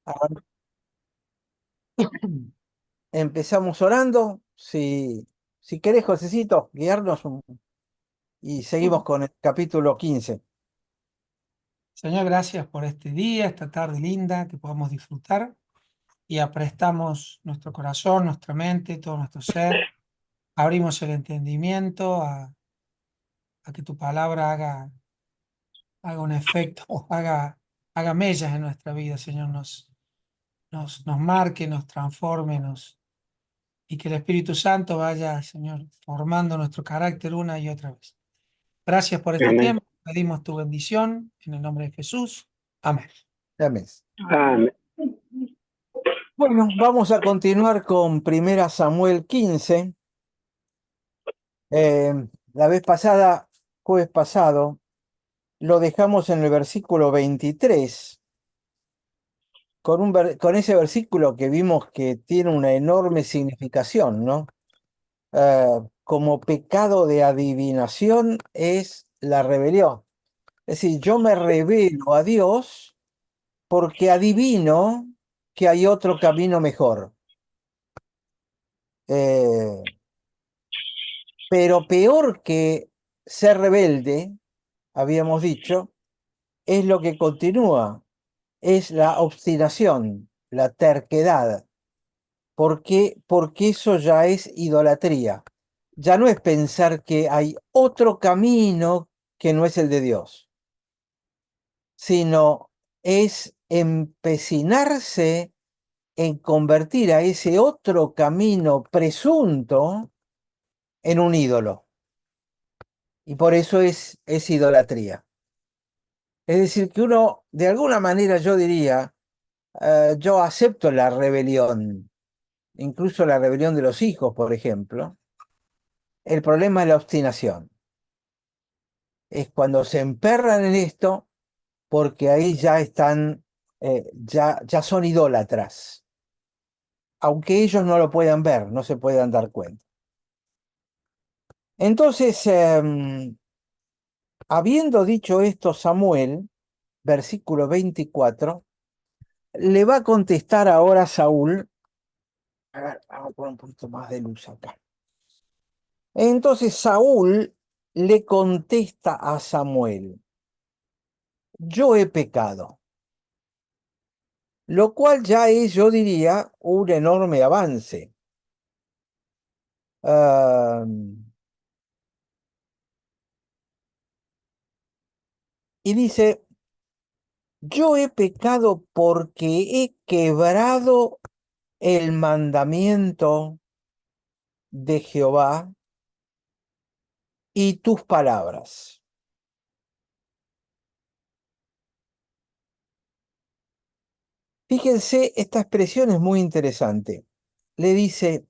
Ahora, empezamos orando. Si querés, Josecito, guiarnos y seguimos con el capítulo 15. Señor, gracias por este día, esta tarde linda que podamos disfrutar y aprestamos nuestro corazón, nuestra mente, todo nuestro ser. Abrimos el entendimiento a que tu palabra haga un efecto, haga mellas en nuestra vida, Señor, nos marque, nos transforme, y que el Espíritu Santo vaya, Señor, formando nuestro carácter una y otra vez. Gracias por este Amén. tiempo. Pedimos tu bendición en el nombre de Jesús. Amén. Amén. Amén. Bueno, vamos a continuar con Primera Samuel 15. Eh, la vez pasada, jueves pasado, lo dejamos en el versículo 23, con ese versículo que vimos que tiene una enorme significación, ¿no? Como pecado de adivinación es la rebelión. Es decir, yo me revelo a Dios porque adivino que hay otro camino mejor. Eh, pero peor que ser rebelde, habíamos dicho, es lo que continúa, es la obstinación, la terquedad. ¿Por qué? Porque eso ya es idolatría. Ya no es pensar que hay otro camino que no es el de Dios, sino es empecinarse en convertir a ese otro camino presunto en un ídolo. Y por eso es idolatría. Es decir, que uno, de alguna manera yo diría, yo acepto la rebelión, incluso la rebelión de los hijos, por ejemplo. El problema es la obstinación. Es cuando se emperran en esto, porque ahí ya están, ya son idólatras. Aunque ellos no lo puedan ver, no se puedan dar cuenta. Entonces, habiendo dicho esto Samuel, versículo 24, le va a contestar ahora Saúl. A ver, vamos a poner un poquito más de luz acá. Entonces Saúl le contesta a Samuel, yo he pecado, lo cual ya es, yo diría, un enorme avance. Ah, y dice, yo he pecado porque he quebrado el mandamiento de Jehová y tus palabras. Fíjense, esta expresión es muy interesante. Le dice,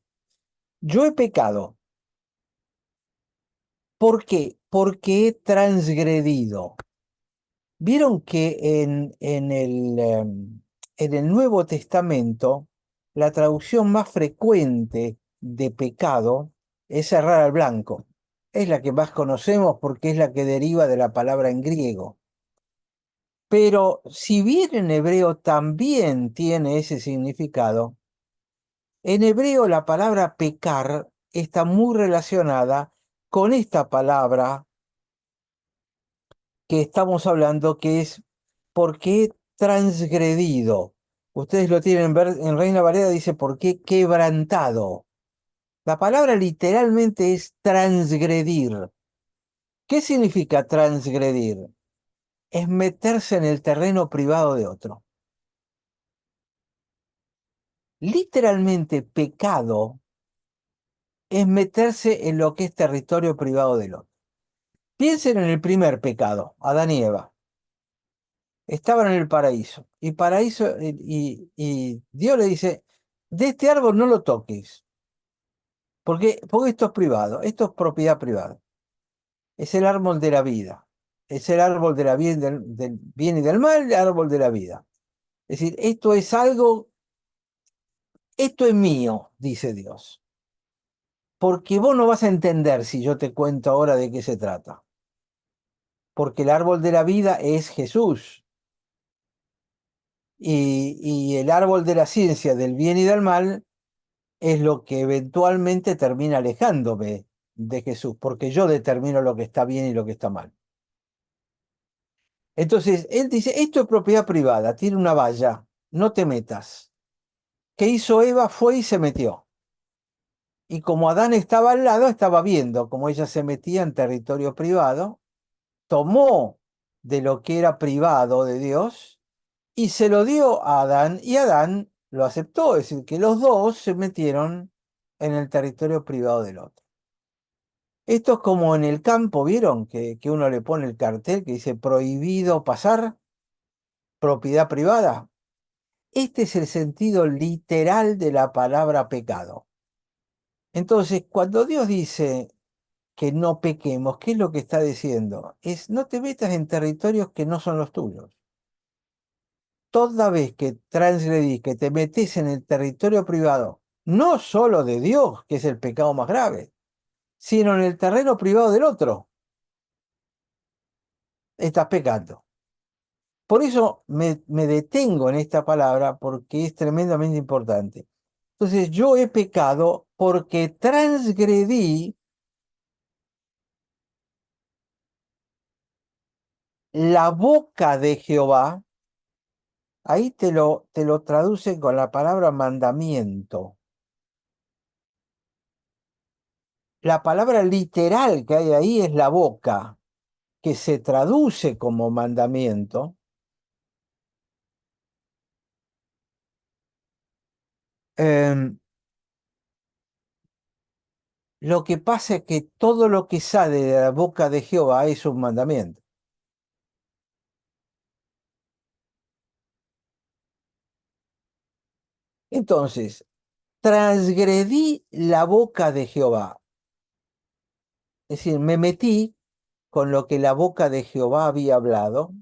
yo he pecado. ¿Por qué? Porque he transgredido. Vieron que en el Nuevo Testamento la traducción más frecuente de pecado es errar al blanco. Es la que más conocemos porque es la que deriva de la palabra en griego. Pero si bien en hebreo también tiene ese significado, en hebreo la palabra pecar está muy relacionada con esta palabra que estamos hablando, que es porque he transgredido. Ustedes lo tienen en Reina Valera, dice porque he quebrantado. La palabra literalmente es transgredir. ¿Qué significa transgredir? Es meterse en el terreno privado de otro. Literalmente pecado es meterse en lo que es territorio privado del otro. Piensen en el primer pecado, Adán y Eva. Estaban en el paraíso. Y Dios le dice, de este árbol no lo toques, porque esto es privado, esto es propiedad privada. Es el árbol de la vida. Es el árbol de la del bien y del mal, el árbol de la vida. Es decir, esto es algo, esto es mío, dice Dios. Porque vos no vas a entender si yo te cuento ahora de qué se trata. Porque el árbol de la vida es Jesús. y el árbol de la ciencia del bien y del mal es lo que eventualmente termina alejándome de Jesús, porque yo determino lo que está bien y lo que está mal. Entonces, él dice, esto es propiedad privada, tiene una valla, no te metas. ¿Qué hizo Eva? Fue y se metió. Y como Adán estaba al lado, estaba viendo cómo ella se metía en territorio privado, tomó de lo que era privado de Dios y se lo dio a Adán y Adán lo aceptó, es decir, que los dos se metieron en el territorio privado del otro. Esto es como en el campo, ¿vieron? Que uno le pone el cartel que dice prohibido pasar, propiedad privada. Este es el sentido literal de la palabra pecado. Entonces, cuando Dios dice que no pequemos, ¿qué es lo que está diciendo? Es no te metas en territorios que no son los tuyos. Toda vez que transgredís, que te metes en el territorio privado, no solo de Dios, que es el pecado más grave, sino en el terreno privado del otro, estás pecando. Por eso me detengo en esta palabra porque es tremendamente importante. Entonces yo he pecado porque transgredí la boca de Jehová. Ahí te lo traducen con la palabra mandamiento. La palabra literal que hay ahí es la boca, que se traduce como mandamiento. Em, lo que pasa es que todo lo que sale de la boca de Jehová es un mandamiento. Entonces, transgredí la boca de Jehová. Es decir, me metí con lo que la boca de Jehová había hablado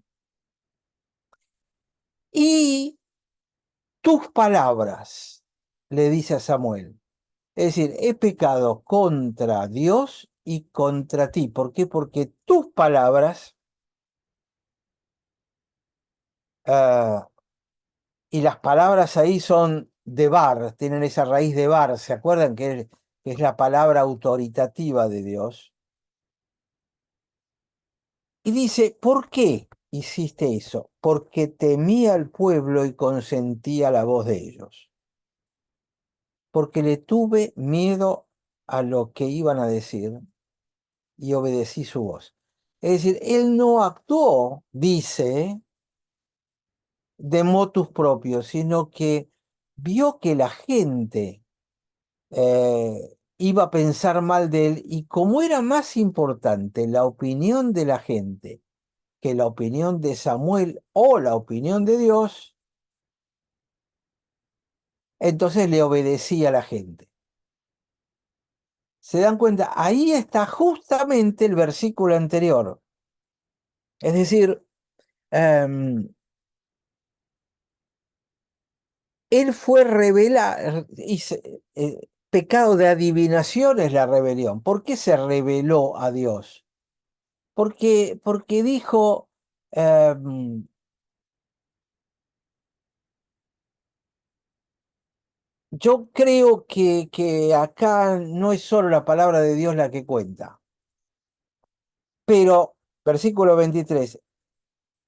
y tus palabras, le dice a Samuel. Es decir, he pecado contra Dios y contra ti. ¿Por qué? Porque tus palabras ah, y las palabras ahí son de bar, tienen esa raíz de bar. ¿Se acuerdan que es la palabra autoritativa de Dios? Y dice, ¿por qué hiciste eso? Porque temía al pueblo y consentía la voz de ellos. Porque le tuve miedo a lo que iban a decir y obedecí su voz. Es decir, él no actuó, dice, de motus propios, sino que vio que la gente iba a pensar mal de él y como era más importante la opinión de la gente que la opinión de Samuel o la opinión de Dios, entonces le obedecía a la gente. ¿Se dan cuenta? Ahí está justamente el versículo anterior. Es decir, em, él fue revelado, pecado de adivinación es la rebelión. ¿Por qué se rebeló a Dios? Porque dijo, em, yo creo que acá no es solo la palabra de Dios la que cuenta, pero, versículo 23,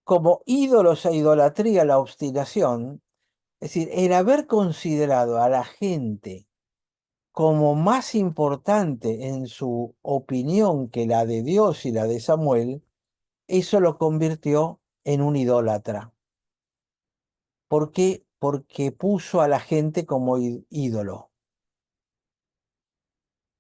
como ídolos e idolatría, la obstinación, es decir, el haber considerado a la gente como más importante en su opinión que la de Dios y la de Samuel, eso lo convirtió en un idólatra. ¿Por qué? Porque puso a la gente como ídolo.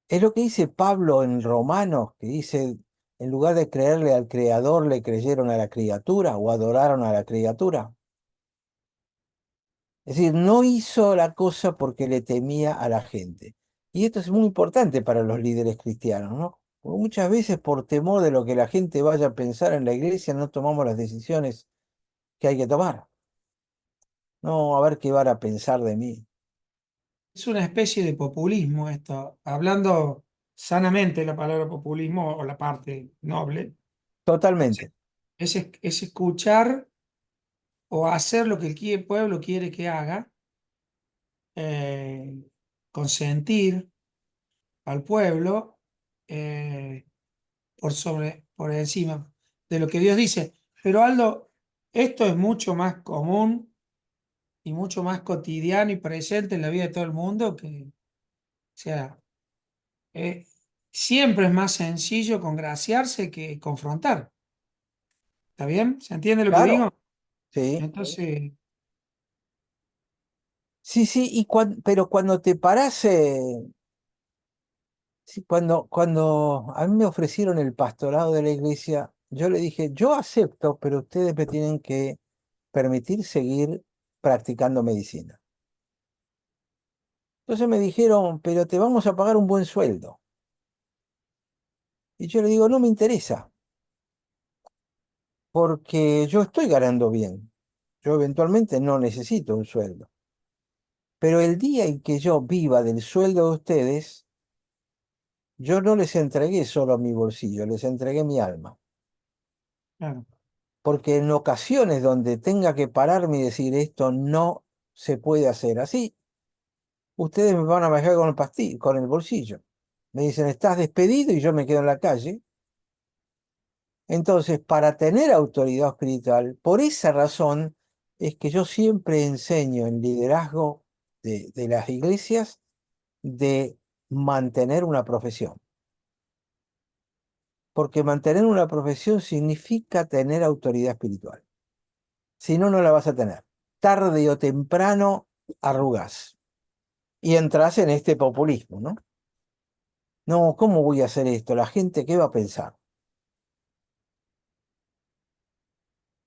Es lo que dice Pablo en Romanos, que dice, en lugar de creerle al Creador, le creyeron a la criatura o adoraron a la criatura. Es decir, no hizo la cosa porque le temía a la gente. Y esto es muy importante para los líderes cristianos, ¿no? Porque muchas veces por temor de lo que la gente vaya a pensar en la iglesia no tomamos las decisiones que hay que tomar. No, a ver qué van a pensar de mí. Es una especie de populismo esto, hablando sanamente la palabra populismo o la parte noble, Totalmente. es escuchar o hacer lo que el pueblo quiere que haga, eh, consentir al pueblo eh, por encima de lo que Dios dice. Pero Aldo, esto es mucho más común y mucho más cotidiano y presente en la vida de todo el mundo que, o sea, eh, siempre es más sencillo congraciarse que confrontar. ¿Está bien? ¿Se entiende lo que Claro, digo? sí. Entonces, Sí, sí, pero cuando te parás, sí, cuando a mí me ofrecieron el pastorado de la iglesia, yo le dije, yo acepto, pero ustedes me tienen que permitir seguir practicando medicina. Entonces me dijeron, pero te vamos a pagar un buen sueldo. Y yo le digo, no me interesa, porque yo estoy ganando bien. Yo eventualmente no necesito un sueldo. Pero el día en que yo viva del sueldo de ustedes, yo no les entregué solo mi bolsillo, les entregué mi alma. claro, Porque en ocasiones donde tenga que pararme y decir esto no se puede hacer así, ustedes me van a dejar con con el bolsillo. Me dicen, estás despedido y yo me quedo en la calle. Entonces, para tener autoridad espiritual, por esa razón es que yo siempre enseño en liderazgo de las iglesias de mantener una profesión. Porque mantener una profesión significa tener autoridad espiritual. Si no, no la vas a tener. Tarde o temprano arrugás y entras en este populismo, ¿no? No, ¿cómo voy a hacer esto? La gente, ¿qué va a pensar?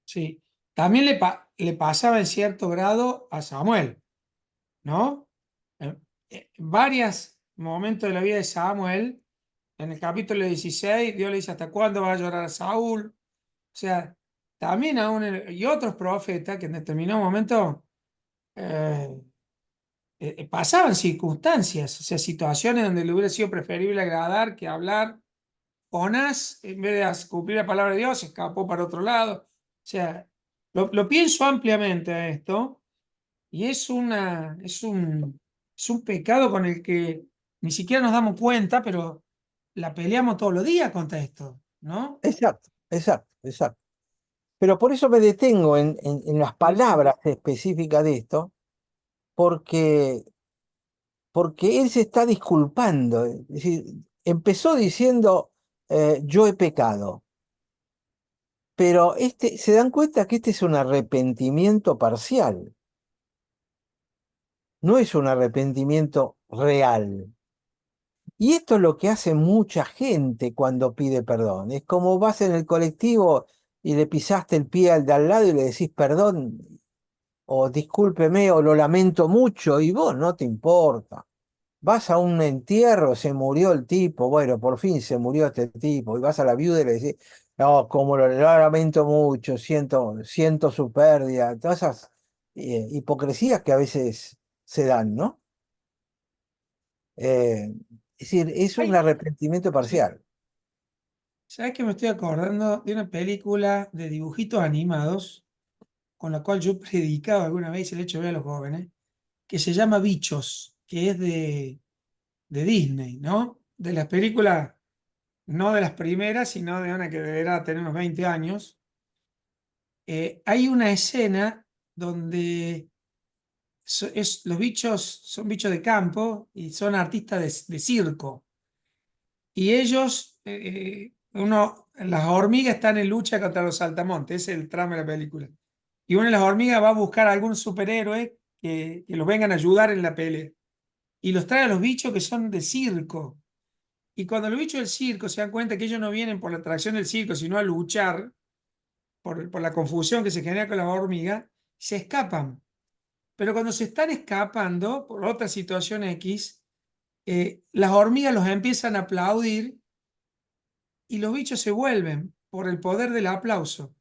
sí. También le pasaba en cierto grado a Samuel, ¿no? Varios momentos de la vida de Samuel, en el capítulo 16 Dios le dice, ¿hasta cuándo va a llorar a Saúl? O sea, también aún, y otros profetas que en determinado momento eh, pasaban circunstancias, o sea, situaciones donde le hubiera sido preferible agradar que hablar. Jonás, en vez de cumplir la palabra de Dios, escapó para otro lado. O sea, lo pienso ampliamente a esto y es un pecado con el que ni siquiera nos damos cuenta, pero la peleamos todos los días contra esto, ¿no? Exacto, exacto, exacto. Pero por eso me detengo en las Sí, sí. palabras específicas de esto, porque, porque él se está disculpando. Es decir, empezó diciendo, yo he pecado, pero se dan cuenta que este es un arrepentimiento parcial, no es un arrepentimiento real. Y esto es lo que hace mucha gente cuando pide perdón. Es como vas en el colectivo y le pisaste el pie al de al lado y le decís perdón, o discúlpeme, o lo lamento mucho, y vos no te importa. Vas a un entierro, se murió el tipo, bueno, por fin se murió este tipo, y vas a la viuda y le decís, no, como lo lamento mucho, siento su pérdida, todas esas hipocresías que a veces se dan, ¿no? Es decir, es un Ay, arrepentimiento sí. parcial. ¿Sabes que me estoy acordando de una película de dibujitos animados con la cual yo he predicado alguna vez y le he hecho ver a los jóvenes, que se llama Bichos, que es de Disney, ¿no? De las películas, no de las primeras, sino de una que deberá tener unos 20 años. Hay una escena donde los bichos son bichos de campo y son artistas de circo. Y ellos, las hormigas están en lucha contra los saltamontes, ese es el trama de la película. Y una de las hormigas va a buscar a algún superhéroe que los vengan a ayudar en la pelea. Y los trae a los bichos que son de circo. Y cuando los bichos del circo se dan cuenta que ellos no vienen por la atracción del circo, sino a luchar por la confusión que se genera con las hormigas, se escapan. Pero cuando se están escapando por otra situación X, las hormigas los empiezan a aplaudir y los bichos se vuelven por el poder del aplauso.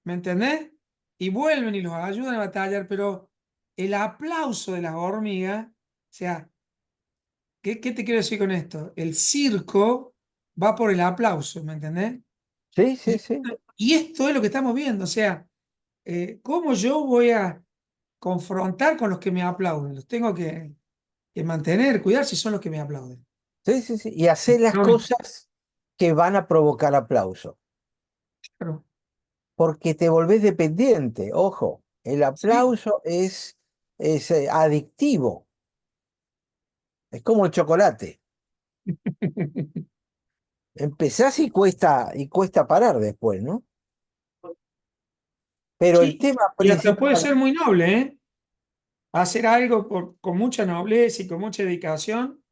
¿Me entendés? Y vuelven y los ayudan a batallar, pero el aplauso de las hormigas, o sea, ¿qué te quiero decir con esto? El circo va por el aplauso, ¿me entendés? Sí, sí, Y, sí. y esto es lo que estamos viendo, o sea, ¿cómo yo voy a confrontar con los que me aplauden? Los tengo que mantener, cuidar si son los que me aplauden. Sí, sí, sí. Y hacer las No cosas que van a provocar aplauso. claro. Porque te volvés dependiente. Ojo, el Sí. aplauso es adictivo. Es como el chocolate. Empezás y cuesta parar después, ¿no? Pero el Sí, tema y hasta puede principal, ser muy noble, ¿eh? Hacer algo con mucha nobleza y con mucha dedicación,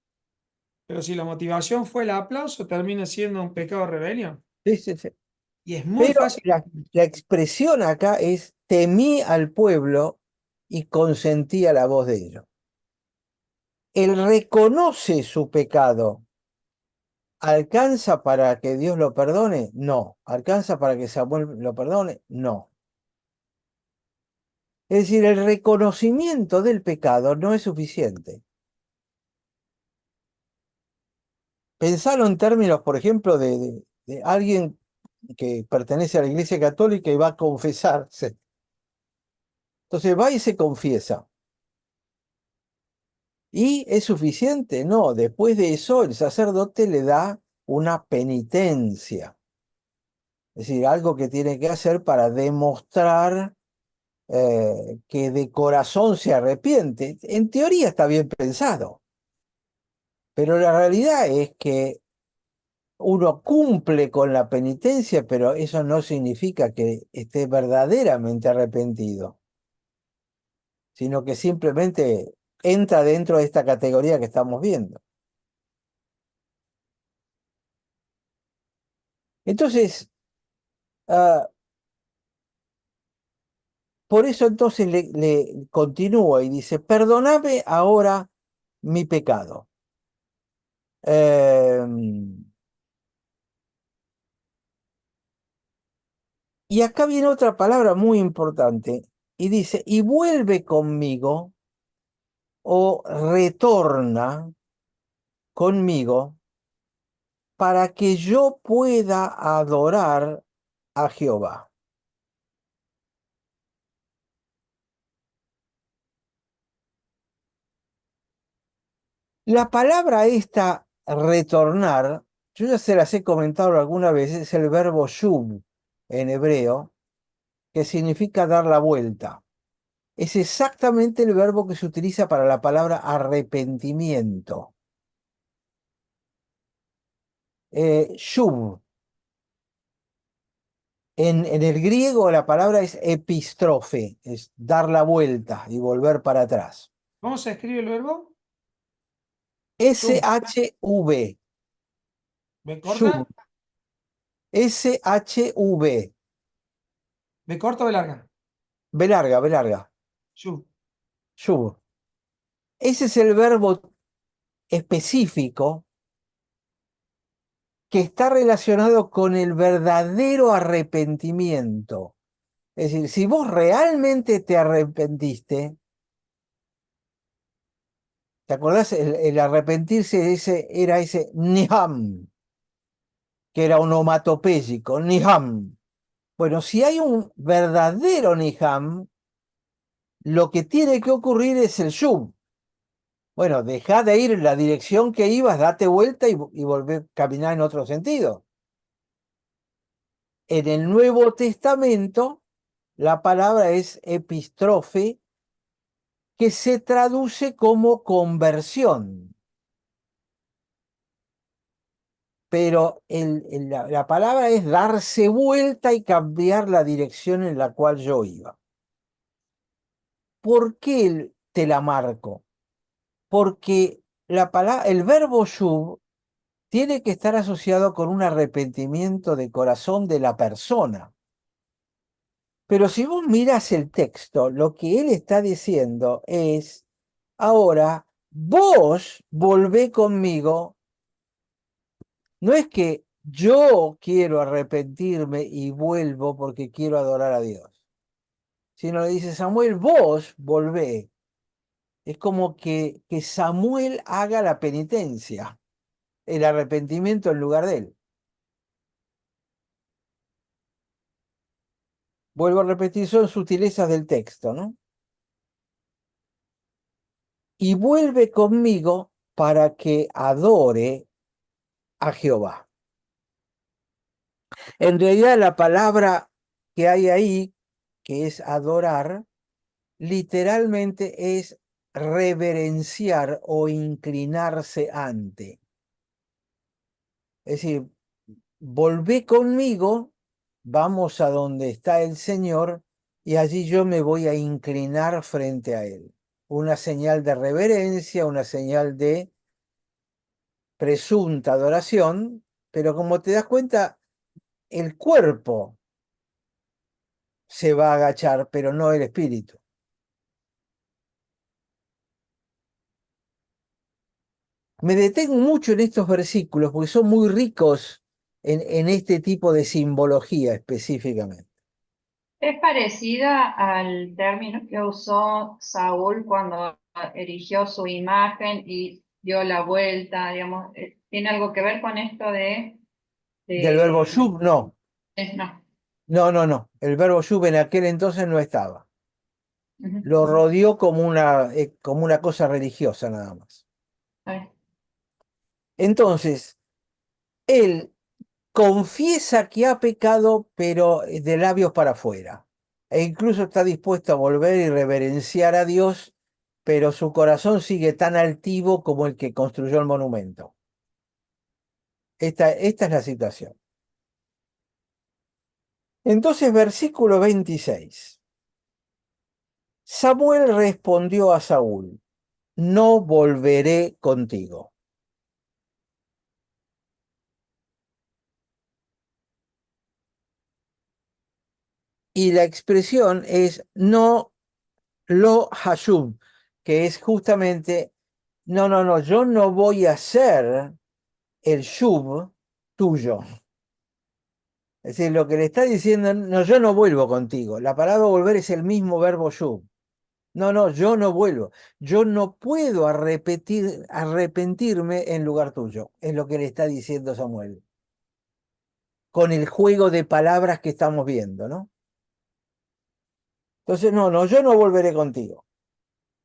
pero si la motivación fue el aplauso, termina siendo un pecado de rebelión. sí, sí, sí. Y es muy Pero fácil. la expresión acá es temí al pueblo y consentí a la voz de ellos. Él reconoce su pecado. ¿Alcanza para que Dios lo perdone? No. ¿Alcanza para que Samuel lo perdone? No. Es decir, el reconocimiento del pecado no es suficiente. Pensalo en términos, por ejemplo, de alguien que pertenece a la Iglesia Católica y va a confesarse. Entonces va y se confiesa. ¿Y es suficiente? No. Después de eso, el sacerdote le da una penitencia. Es decir, algo que tiene que hacer para demostrar que de corazón se arrepiente. En teoría está bien pensado, pero la realidad es que uno cumple con la penitencia, pero eso no significa que esté verdaderamente arrepentido, sino que simplemente entra dentro de esta categoría que estamos viendo. Entonces, ah, por eso entonces le continúa y dice, perdóname ahora mi pecado. Em, Y acá viene otra palabra muy importante y dice, y vuelve conmigo o retorna conmigo para que yo pueda adorar a Jehová. La palabra esta, retornar, yo ya se las he comentado alguna vez, es el verbo shub en hebreo, que significa dar la vuelta. Es exactamente el verbo que se utiliza para la palabra arrepentimiento. Shub. En el griego la palabra es epistrofe, es dar la vuelta y volver para atrás. ¿Cómo se escribe el verbo? Sub. SHV, ¿B corta? shuv, SHV, ¿B corta o B larga? B larga, Sub. shuv. Ese es el verbo específico que está relacionado con el verdadero arrepentimiento. Es decir, si vos realmente te arrepentiste, ¿te acordás? El arrepentirse era ese niham, que era onomatopéyico, Niham. Bueno, si hay un verdadero Niham, lo que tiene que ocurrir es el Shub. Bueno, deja de ir en la dirección que ibas, date vuelta y volver a caminar en otro sentido. En el Nuevo Testamento, la palabra es epistrofe, que se traduce como conversión. Pero la palabra es darse vuelta y cambiar la dirección en la cual yo iba. ¿Por qué te la marco? Porque el verbo shub tiene que estar asociado con un arrepentimiento de corazón de la persona. Pero si vos miras el texto, lo que él está diciendo es, ahora vos volvé conmigo, no es que yo quiero arrepentirme y vuelvo porque quiero adorar a Dios, sino le dice Samuel, vos volvé. Es como que Samuel haga la penitencia, el arrepentimiento en lugar de él. vuelvo a repetir, son sutilezas del texto, ¿no? Y vuelve conmigo para que adore a Jehová. En realidad la palabra que hay ahí, que es adorar, literalmente es reverenciar o inclinarse ante. Es decir, volvé conmigo, vamos a donde está el Señor y allí yo me voy a inclinar frente a Él. Una señal de reverencia, una señal de presunta adoración, pero como te das cuenta, el cuerpo se va a agachar, pero no el espíritu. Me detengo mucho en estos versículos porque son muy ricos en este tipo de simbología específicamente. Es parecida al término que usó Saúl cuando erigió su imagen y dio la vuelta, digamos. ¿Tiene algo que ver con esto Del verbo de... shub, no. No. No. El verbo shub en aquel entonces no estaba. Ujú. Lo rodeó como una cosa religiosa nada más. Está bien. Entonces, él confiesa que ha pecado, pero de labios para afuera. E incluso está dispuesto a volver y reverenciar a Dios, pero su corazón sigue tan altivo como el que construyó el monumento. Esta es la situación. Entonces, versículo 26. Samuel respondió a Saúl, no volveré contigo. Y la expresión es no lo hashub, que es justamente, no, yo no voy a ser el shub tuyo. Es decir, lo que le está diciendo, no, yo no vuelvo contigo. La palabra volver es el mismo verbo shub. No, yo no vuelvo. Yo no puedo arrepentirme en lugar tuyo. Es lo que le está diciendo Samuel. Con el juego de palabras que estamos viendo, ¿no? Entonces, no, yo no volveré contigo.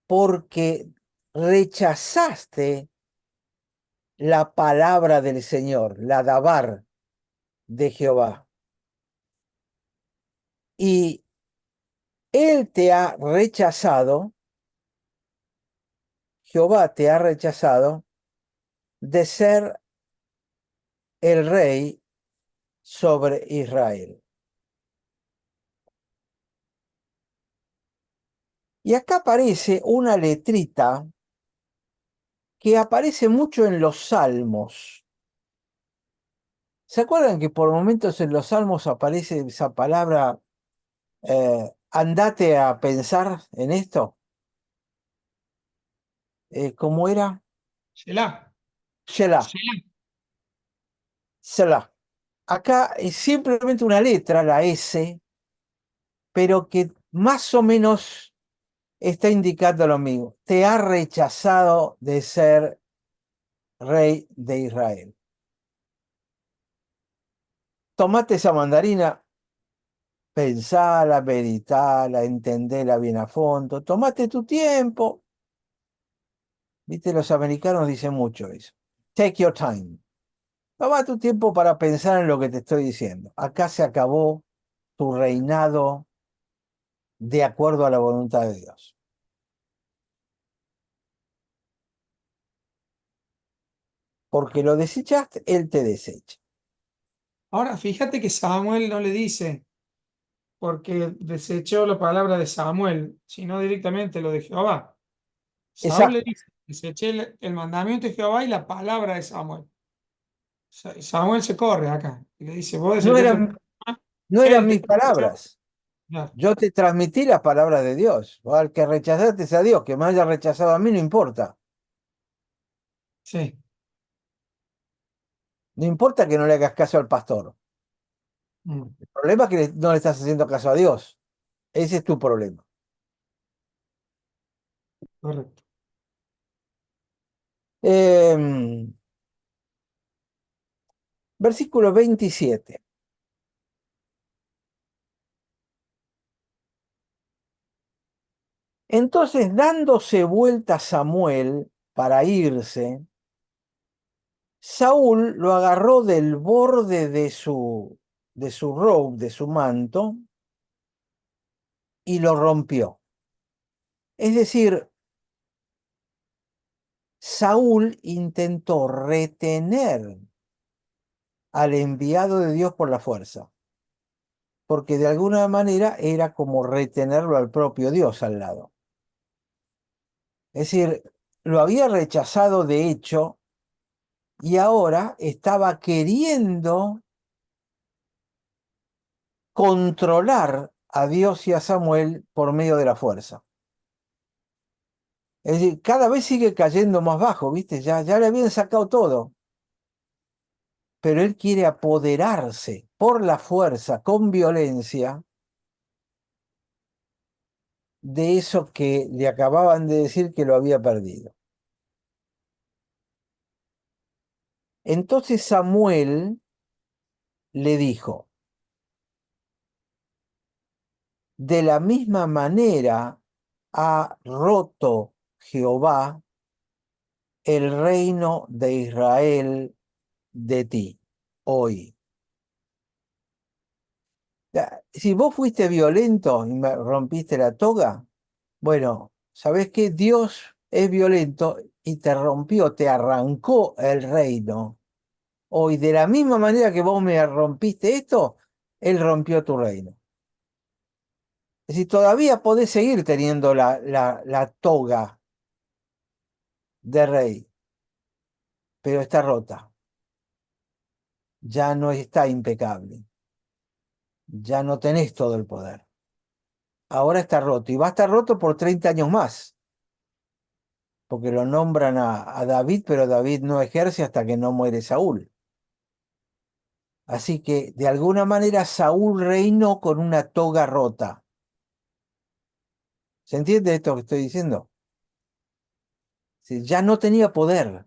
Porque rechazaste la palabra del Señor, la dabar de Jehová. Y Él te ha rechazado, Jehová te ha rechazado de ser el rey sobre Israel. Y acá aparece una letrita que aparece mucho en los salmos. ¿Se acuerdan que por momentos en los salmos aparece esa palabra, andate a pensar en esto? ¿Cómo era? Shelah. Shelah, Shelah. Selah. Acá es simplemente una letra, la S, pero que más o menos está indicando lo mismo. Te ha rechazado de ser rey de Israel. Tomate esa mandarina, pensala, meditala, entendela bien a fondo, tomate tu tiempo. Viste, los americanos dicen mucho eso. Take your time. Toma tu tiempo para pensar en lo que te estoy diciendo. Acá se acabó tu reinado de acuerdo a la voluntad de Dios. Porque lo desechaste, Él te desecha. Ahora, fíjate que Samuel no le dice, porque desechó la palabra de Samuel, sino directamente lo de Jehová. Saúl le Exacto. dice, deseché el mandamiento de Jehová y la palabra de Samuel. Samuel se corre acá y le dice, vos No desechaste el eran, mandamiento, no eran él te mis desechó. palabras. Claro, Yo te transmití las palabras de Dios. O al que rechazaste es a Dios. Que me haya rechazado a mí no importa. sí, No importa que no le hagas caso al pastor. mm, El problema es que no le estás haciendo caso a Dios. Ese es tu problema. correcto. Em, Versículo 27. Entonces, dándose vuelta Samuel para irse, Saúl lo agarró del borde de su robe, de su manto, y lo rompió. Es decir, Saúl intentó retener al enviado de Dios por la fuerza, porque de alguna manera era como retenerlo al propio Dios al lado. Es decir, lo había rechazado de hecho y ahora estaba queriendo controlar a Dios y a Samuel por medio de la fuerza. Es decir, cada vez sigue cayendo más bajo, ¿viste? Ya le habían sacado todo. Pero él quiere apoderarse por la fuerza, con violencia, de eso que le acababan de decir que lo había perdido. Entonces Samuel le dijo, de la misma manera ha roto Jehová el reino de Israel de ti hoy. Si vos fuiste violento y me rompiste la toga, bueno, ¿sabés qué? Dios es violento y te rompió, te arrancó el reino. Hoy, de la misma manera que vos me rompiste esto, Él rompió tu reino. Es decir, todavía podés seguir teniendo la toga de rey, pero está rota. Ya no está impecable. Ya no tenés todo el poder. Ahora está roto y va a estar roto por 30 años más, porque lo nombran a David, pero David no ejerce hasta que no muere Saúl. Así que de alguna manera Saúl reinó con una toga rota. ¿Se entiende esto que estoy diciendo? Sí, ya no tenía poder.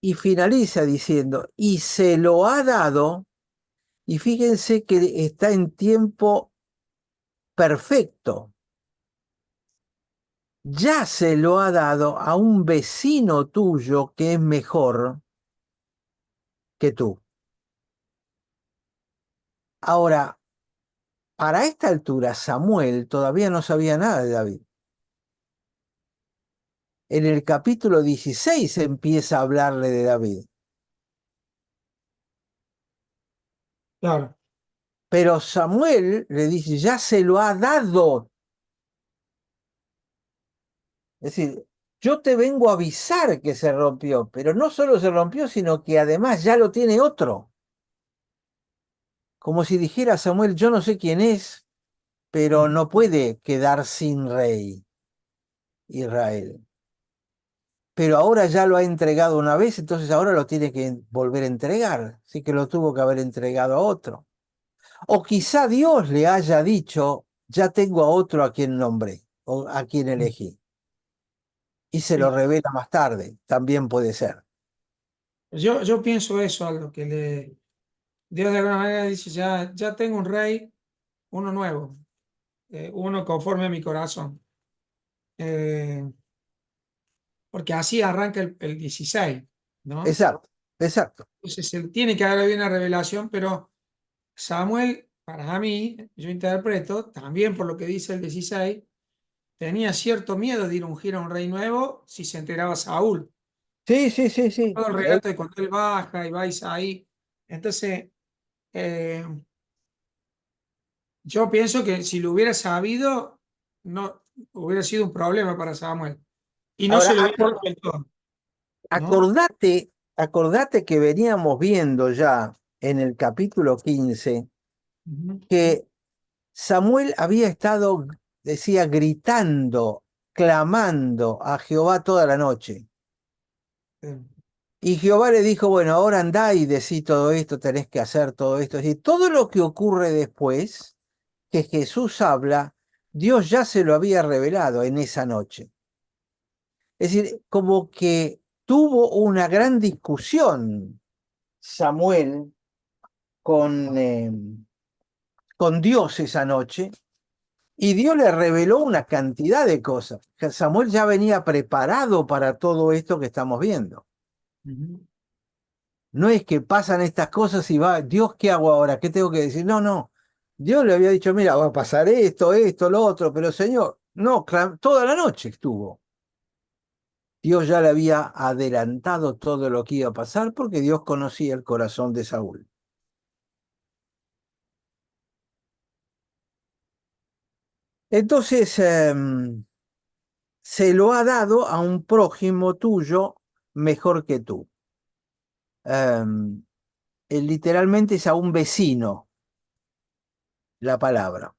Y finaliza diciendo, y se lo ha dado, y fíjense que está en tiempo perfecto. Ya se lo ha dado a un vecino tuyo que es mejor que tú. Ahora, para esta altura, Samuel todavía no sabía nada de David. En el capítulo 16 empieza a hablarle de David. Claro. Pero Samuel le dice, ya se lo ha dado. Es decir, yo te vengo a avisar que se rompió, pero no solo se rompió, sino que además ya lo tiene otro. Como si dijera Samuel, yo no sé quién es, pero no puede quedar sin rey Israel. Pero ahora ya lo ha entregado una vez, entonces ahora lo tiene que volver a entregar. Así que lo tuvo que haber entregado a otro. O quizá Dios le haya dicho, ya tengo a otro a quien nombré, o a quien elegí. Y se lo Sí. revela más tarde, también puede ser. Yo pienso eso, Aldo, que Dios de alguna manera dice, ya tengo un rey, uno nuevo, uno conforme a mi corazón. Eh, Porque así arranca el 16, ¿no? Exacto, exacto. Entonces tiene que haber habido una revelación, pero Samuel, para mí, yo interpreto, también por lo que dice el 16, tenía cierto miedo de ir a ungir a un rey nuevo si se enteraba Saúl. Sí, sí, sí, sí. Todo el relato de cuando él baja y va Isaí. Entonces, eh, yo pienso que si lo hubiera sabido, no hubiera sido un problema para Samuel. Y no Ahora, se lo hubiera resuelto, ¿no? acordate que veníamos viendo ya en el capítulo 15 Ujú. que Samuel había estado, decía, gritando, clamando a Jehová toda la noche. Eh, Y Jehová le dijo, bueno, ahora andá y decí todo esto, tenés que hacer todo esto. Y todo lo que ocurre después, que Jesús habla, Dios ya se lo había revelado en esa noche. Es decir, como que tuvo una gran discusión Samuel con Dios esa noche y Dios le reveló una cantidad de cosas. Que Samuel ya venía preparado para todo esto que estamos viendo. Ujú. No es que pasan estas cosas y va, Dios, ¿qué hago ahora? ¿Qué tengo que decir? No, no. Dios le había dicho, mira, va a pasar esto, esto, lo otro, pero Señor, no, toda la noche estuvo. Dios ya le había adelantado todo lo que iba a pasar porque Dios conocía el corazón de Saúl. Entonces, se lo ha dado a un prójimo tuyo mejor que tú. Em, Literalmente es a un vecino la palabra.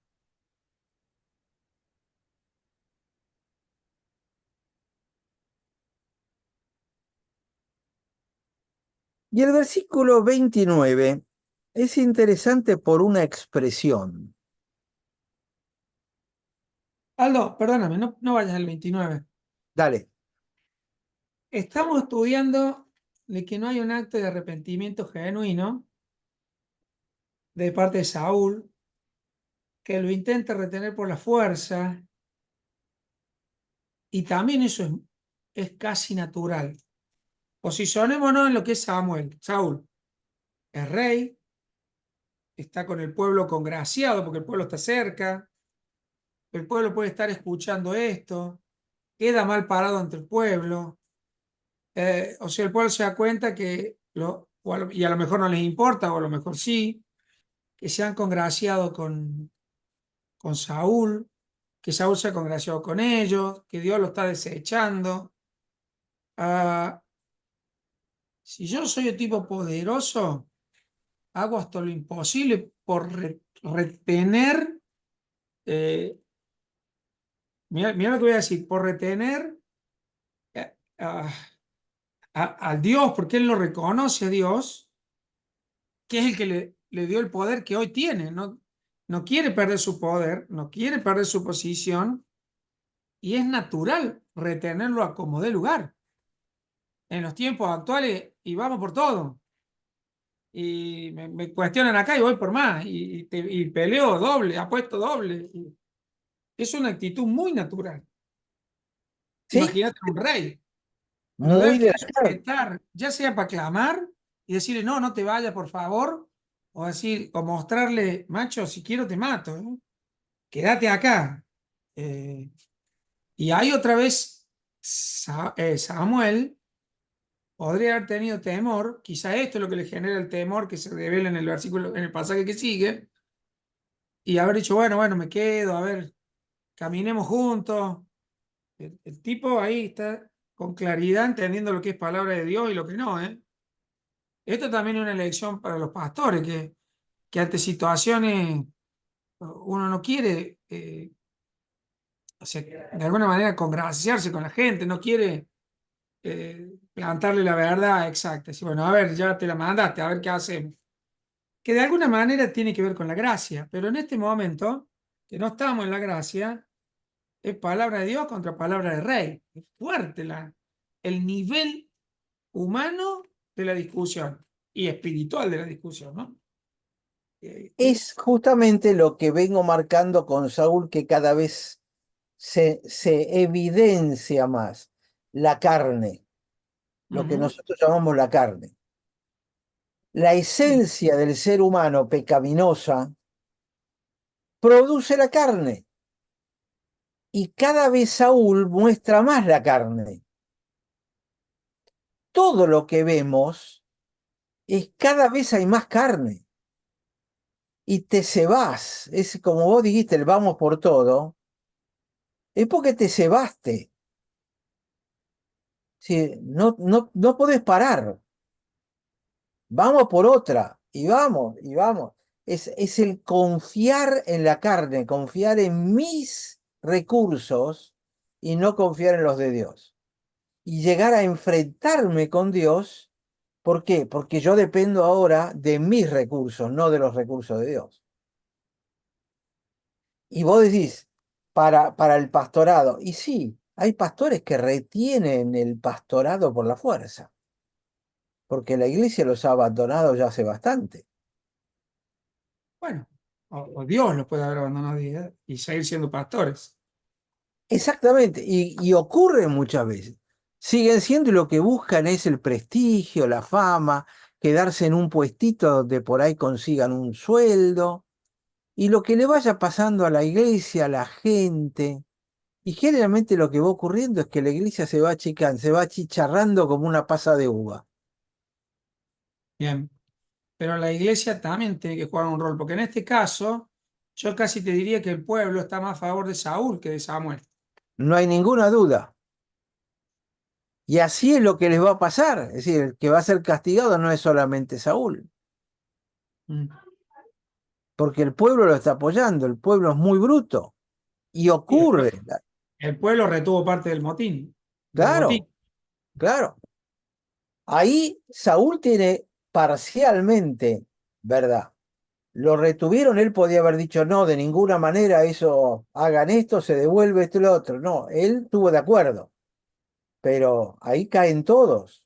Y el versículo 29 es interesante por una expresión. Aldo, perdóname, no vayas al 29. Dale. Estamos estudiando de que no hay un acto de arrepentimiento genuino de parte de Saúl, que lo intenta retener por la fuerza, y también eso es casi natural. Posicionémonos en lo que es Saúl es rey, está con el pueblo congraciado porque el pueblo está cerca, el pueblo puede estar escuchando esto, queda mal parado ante el pueblo, o sea, el pueblo se da cuenta que, y a lo mejor no les importa, o a lo mejor sí, que se han congraciado con Saúl, que Saúl se ha congraciado con ellos, que Dios lo está desechando. Ah, si yo soy un tipo poderoso, hago hasta lo imposible por retener, eh, mira lo que voy a decir, por retener eh, a- al Dios, porque Él lo reconoce a Dios, que es el que le dio el poder que hoy tiene. No, no quiere perder su poder, no quiere perder su posición, y es natural retenerlo a como dé lugar. En los tiempos actuales, y vamos por todo. Y me cuestionan acá y voy por más, y peleo doble, apuesto doble. Es una actitud muy natural. ¿Sí? Imagínate un rey. Lo Muy debe de querer la carne. sujetar, ya sea para clamar y decirle, no, no te vayas, por favor, o decir, o mostrarle, macho, si quiero te mato, ¿eh? Quédate acá. Eh, y ahí otra vez Samuel podría haber tenido temor, quizá esto es lo que le genera el temor que se revela en el versículo, en el pasaje que sigue, y haber dicho, bueno, bueno, me quedo, a ver, caminemos juntos. El tipo ahí está con claridad entendiendo lo que es palabra de Dios y lo que no, ¿eh? Esto también es una lección para los pastores, que ante situaciones uno no quiere, o sea, de alguna manera congraciarse con la gente, no quiere plantarle la verdad exacta. Decir, bueno, a ver, ya te la mandaste, a ver qué hacemos. Que de alguna manera tiene que ver con la gracia, pero en este momento, que no estamos en la gracia, es palabra de Dios contra palabra de rey. Es fuerte el nivel humano de la discusión y espiritual de la discusión, ¿no? Es justamente lo que vengo marcando con Saúl, que cada vez se evidencia más la carne, lo que Ujú. nosotros llamamos la carne. La Sí. esencia del ser humano pecaminosa produce la carne y cada vez Saúl muestra más la carne. Todo lo que vemos es cada vez hay más carne y te cebás. Es como vos dijiste, el vamos por todo, es porque te cebaste. Sí, no, no, no podés parar. Vamos por otra y vamos y vamos. Es el confiar en la carne, confiar en mis recursos y no confiar en los de Dios. Y llegar a enfrentarme con Dios. ¿Por qué? Porque yo dependo ahora de mis recursos, no de los recursos de Dios. Y vos decís, para el pastorado. Y sí, hay pastores que retienen el pastorado por la fuerza, porque la iglesia los ha abandonado ya hace bastante. Bueno, o Dios los puede haber abandonado y seguir siendo pastores. Exactamente, y ocurre muchas veces. Siguen siendo y lo que buscan es el prestigio, la fama, quedarse en un puestito donde por ahí consigan un sueldo, y lo que le vaya pasando a la iglesia, a la gente, y generalmente lo que va ocurriendo es que la iglesia se va achicando, se va achicharrando como una pasa de uva. Bien, pero la iglesia también tiene que jugar un rol, porque en este caso yo casi te diría que el pueblo está más a favor de Saúl que de Samuel. No hay ninguna duda. Y así es lo que les va a pasar. Es decir, el que va a ser castigado no es solamente Saúl, Mm. porque el pueblo lo está apoyando, el pueblo es muy bruto. Y Y después ocurre, el pueblo retuvo parte del motín, del botín. claro, claro. Ahí Saúl tiene parcialmente verdad. Lo retuvieron, él podía haber dicho, no, de ninguna manera eso, hagan esto, se devuelve esto y lo otro. No, él estuvo de acuerdo, pero ahí caen todos.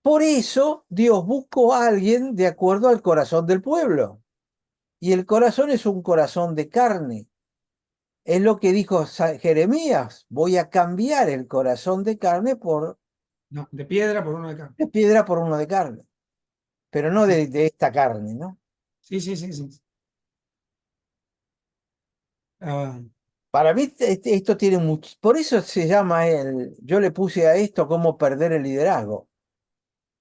Por eso Dios buscó a alguien de acuerdo al corazón del pueblo. Y el corazón es un corazón de carne. Es lo que dijo Jeremías, voy a cambiar el corazón de carne por No, de piedra por uno de carne. de piedra por uno de carne, pero no Ujú. de esta carne, ¿no? Sí, sí, sí, sí. Ah, Para mí esto tiene mucho, por eso se llama yo le puse a esto cómo perder el liderazgo.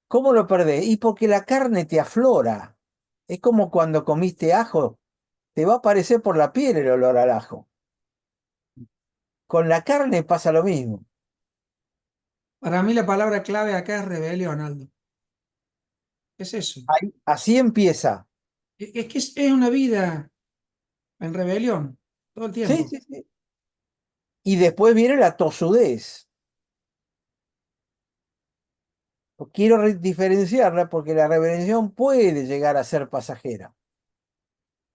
¿Cómo lo perdés? Y porque la carne te aflora. Es como cuando comiste ajo, te va a aparecer por la piel el olor al ajo. Con la carne pasa lo mismo. para mí la palabra clave acá es rebelión, Aldo. Es eso. Así empieza. Es que es una vida en rebelión todo el Sí, tiempo. sí, sí. Y después viene la tosudez. Quiero diferenciarla porque la reverenciación puede llegar a ser pasajera.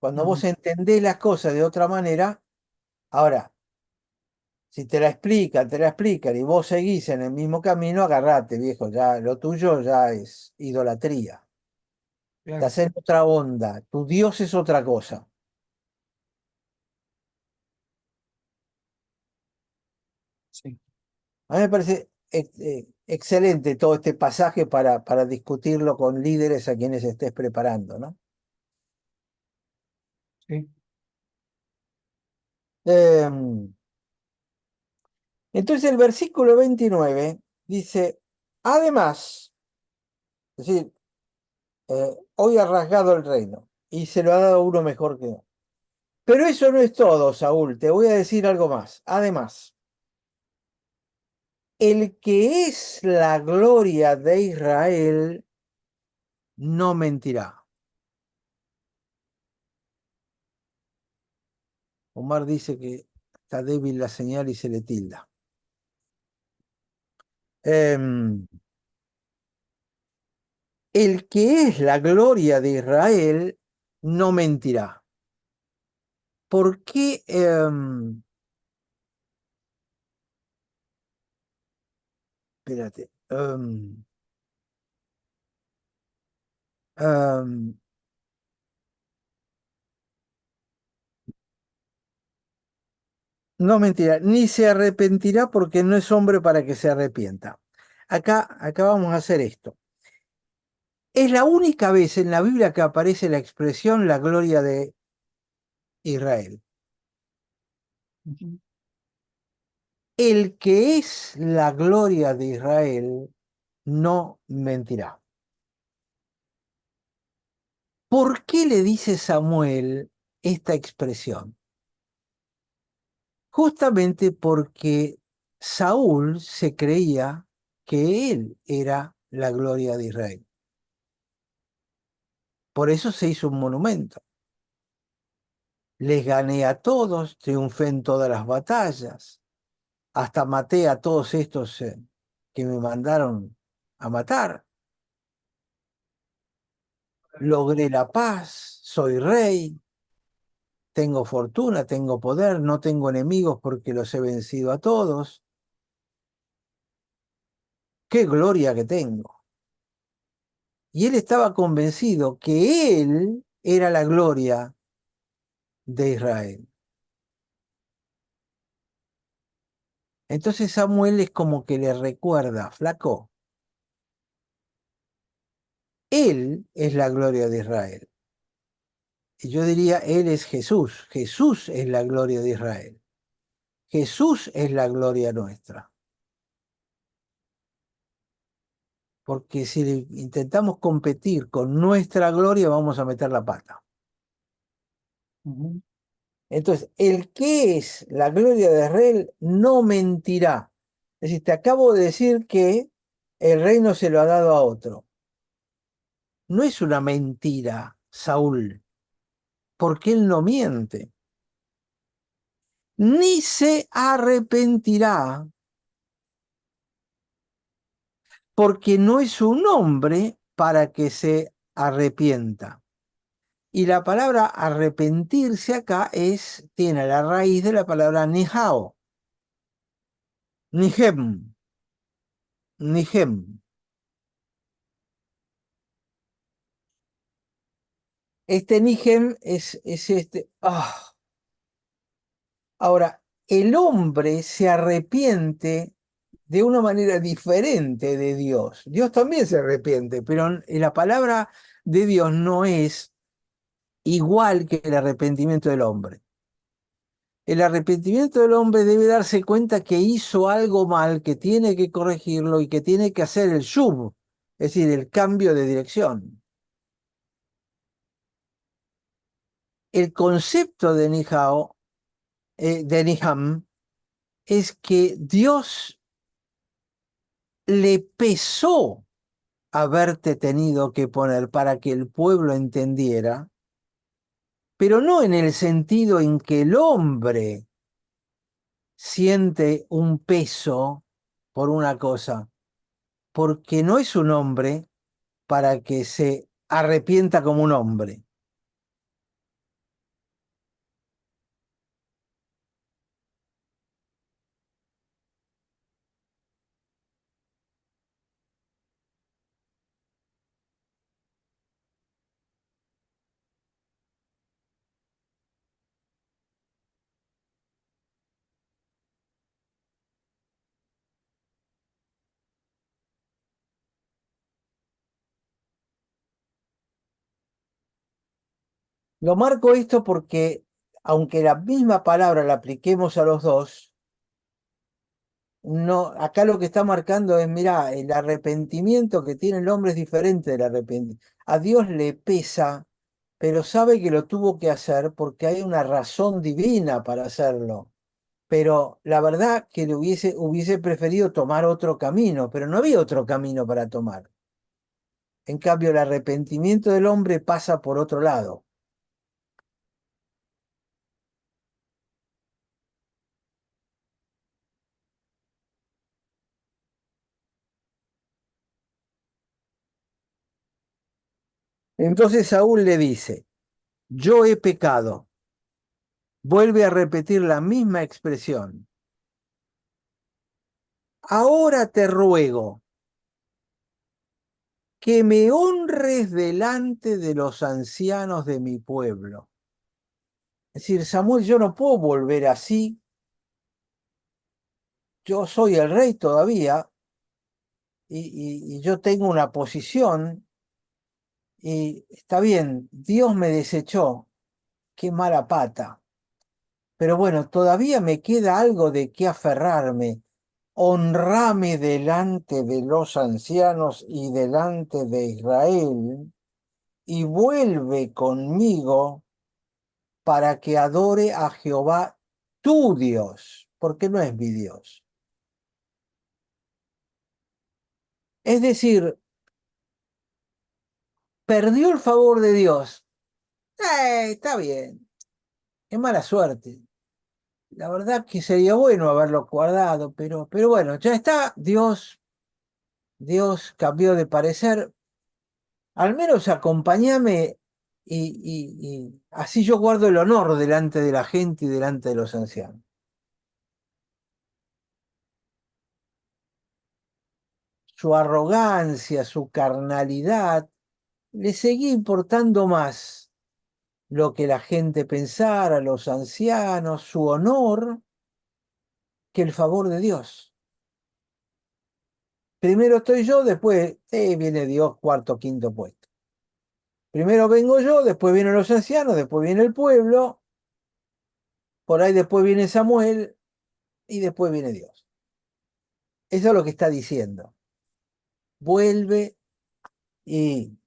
Cuando Ujú. vos entendés las cosas de otra manera, ahora, si te la explican y vos seguís en el mismo camino, agarrate, viejo, ya lo tuyo ya es idolatría. Claro, Estás en otra onda, tu Dios es otra cosa. sí, A mí me parece excelente todo este pasaje para discutirlo con líderes a quienes estés preparando, ¿no? sí. Em, entonces el versículo 29 dice, además, es decir, hoy ha rasgado el reino y se lo ha dado uno mejor que yo. Pero eso no es todo, Saúl, te voy a decir algo más. Además, el que es la gloria de Israel no mentirá. Omar dice que está débil la señal y se le tilda. Em, el que es la gloria de Israel no mentirá. ¿Por qué? Espérate. Em, no mentirá, ni se arrepentirá porque no es hombre para que se arrepienta. Acá vamos a hacer esto. Es la única vez en la Biblia que aparece la expresión la gloria de Israel. Ujú. El que es la gloria de Israel no mentirá. ¿Por qué le dice Samuel esta expresión? Justamente porque Saúl se creía que él era la gloria de Israel. Por eso se hizo un monumento. Les gané a todos, triunfé en todas las batallas, hasta maté a todos estos que me mandaron a matar. Logré la paz, soy rey, tengo fortuna, tengo poder, no tengo enemigos porque los he vencido a todos. ¡Qué gloria que tengo! Y él estaba convencido que él era la gloria de Israel. Entonces Samuel es como que le recuerda, flaco, él es la gloria de Israel. Y yo diría, él es Jesús. Jesús es la gloria de Israel. Jesús es la gloria nuestra. Porque si intentamos competir con nuestra gloria, vamos a meter la pata. Entonces, el que es la gloria de Israel no mentirá. Es decir, te acabo de decir que el reino se lo ha dado a otro. No es una mentira, Saúl, porque él no miente. Ni se arrepentirá, porque no es un hombre para que se arrepienta. Y la palabra arrepentirse acá tiene la raíz de la palabra nihao, nihem, nihem. Este nihem es este. Ahora, el hombre se arrepiente de una manera diferente de Dios. Dios también se arrepiente, pero la palabra de Dios no es igual que el arrepentimiento del hombre. El arrepentimiento del hombre debe darse cuenta que hizo algo mal, que tiene que corregirlo y que tiene que hacer el shub, es decir, el cambio de dirección. El concepto de Nihao, de Niham, es que Dios le pesó haberte tenido que poner para que el pueblo entendiera, pero no en el sentido en que el hombre siente un peso por una cosa, porque no es un hombre para que se arrepienta como un hombre. Lo marco esto porque, aunque la misma palabra la apliquemos a los dos, no, acá lo que está marcando es, mira, el arrepentimiento que tiene el hombre es diferente del arrepentimiento. A Dios le pesa, pero sabe que lo tuvo que hacer porque hay una razón divina para hacerlo. Pero la verdad que hubiese preferido tomar otro camino, pero no había otro camino para tomar. En cambio, el arrepentimiento del hombre pasa por otro lado. Entonces Saúl le dice, yo he pecado. Vuelve a repetir la misma expresión. Ahora te ruego que me honres delante de los ancianos de mi pueblo. Es decir, Samuel, yo no puedo volver así. Yo soy el rey todavía y yo tengo una posición y está bien, Dios me desechó. Qué mala pata. Pero bueno, todavía me queda algo de qué aferrarme. Honrame delante de los ancianos y delante de Israel, y vuelve conmigo para que adore a Jehová tu Dios, porque no es mi Dios. Es decir, perdió el favor de Dios. Está bien, qué mala suerte. La verdad que sería bueno haberlo guardado, pero bueno, ya está. Dios cambió de parecer. Al menos acompáñame y así yo guardo el honor delante de la gente y delante de los ancianos. Su arrogancia, su carnalidad, le seguía importando más lo que la gente pensara, los ancianos, su honor, que el favor de Dios. Primero estoy yo, después viene Dios, cuarto, quinto puesto. Primero vengo yo, después vienen los ancianos, después viene el pueblo, por ahí después viene Samuel y después viene Dios. Eso es lo que está diciendo. Vuelve y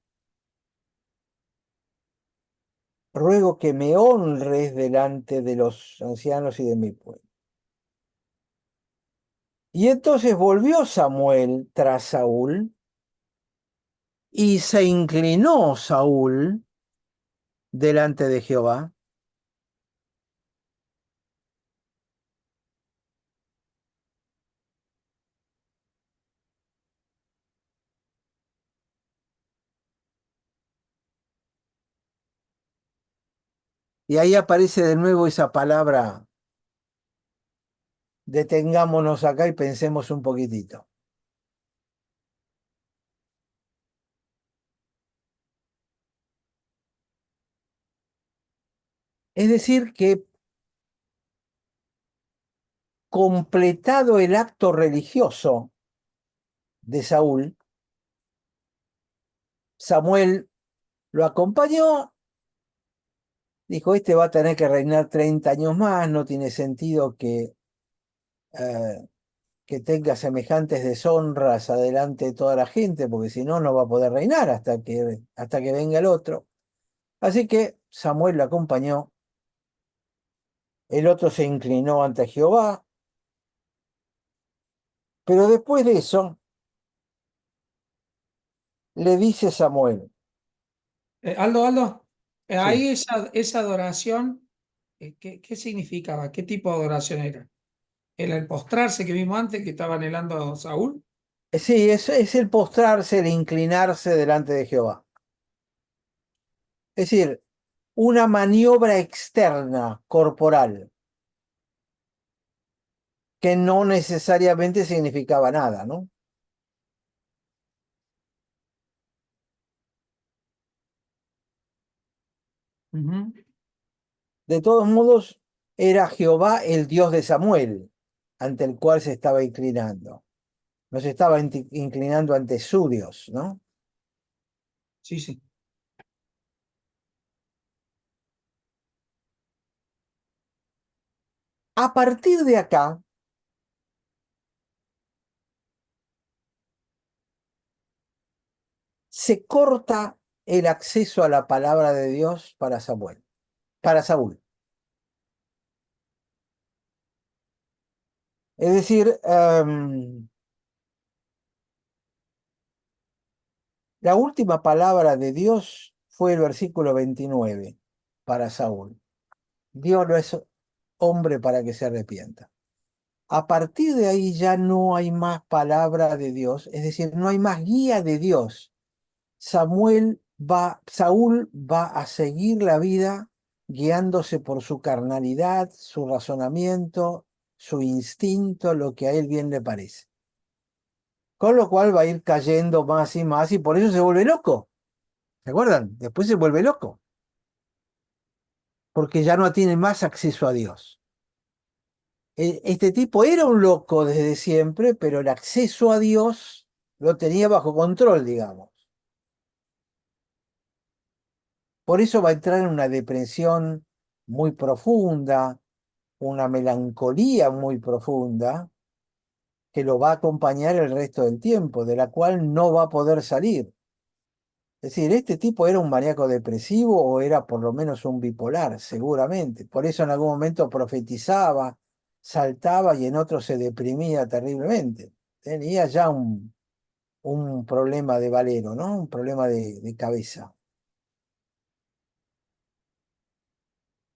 ruego que me honres delante de los ancianos y de mi pueblo. Y entonces volvió Samuel tras Saúl y se inclinó Saúl delante de Jehová. Y ahí aparece de nuevo esa palabra, detengámonos acá y pensemos un poquitito. Es decir, que completado el acto religioso de Saúl, Samuel lo acompañó, dijo, este va a tener que reinar 30 años más, no tiene sentido que tenga semejantes deshonras adelante de toda la gente, porque si no, no va a poder reinar hasta que venga el otro. Así que Samuel lo acompañó, el otro se inclinó ante Jehová, pero después de eso, le dice Samuel, Aldo, sí, ahí esa adoración, ¿qué significaba? ¿Qué tipo de adoración era? ¿Era el postrarse que vimos antes que estaba anhelando Saúl? sí, es el postrarse, el inclinarse delante de Jehová. Es decir, una maniobra externa, corporal, que no necesariamente significaba nada, ¿no? Ujú. De todos modos, era Jehová el Dios de Samuel, ante el cual se estaba inclinando. No se estaba inclinando ante su Dios, ¿no? Sí, sí. A partir de acá, se corta el acceso a la palabra de Dios para Samuel, para Saúl. Es decir, la última palabra de Dios fue el versículo 29 para Saúl. Dios no es hombre para que se arrepienta. A partir de ahí ya no hay más palabra de Dios, es decir, no hay más guía de Dios. Saúl va a seguir la vida guiándose por su carnalidad, su razonamiento, su instinto, lo que a él bien le parece. Con lo cual va a ir cayendo más y por eso se vuelve loco. ¿Se acuerdan? Después se vuelve loco, porque ya no tiene más acceso a Dios. Este tipo era un loco desde siempre, pero el acceso a Dios lo tenía bajo control, digamos. Por eso va a entrar en una depresión muy profunda, una melancolía muy profunda, que lo va a acompañar el resto del tiempo, de la cual no va a poder salir. Es decir, este tipo era un maníaco depresivo o era por lo menos un bipolar, seguramente. Por eso en algún momento profetizaba, saltaba y en otro se deprimía terriblemente. Tenía ya un problema de valero, ¿no? Un problema de cabeza.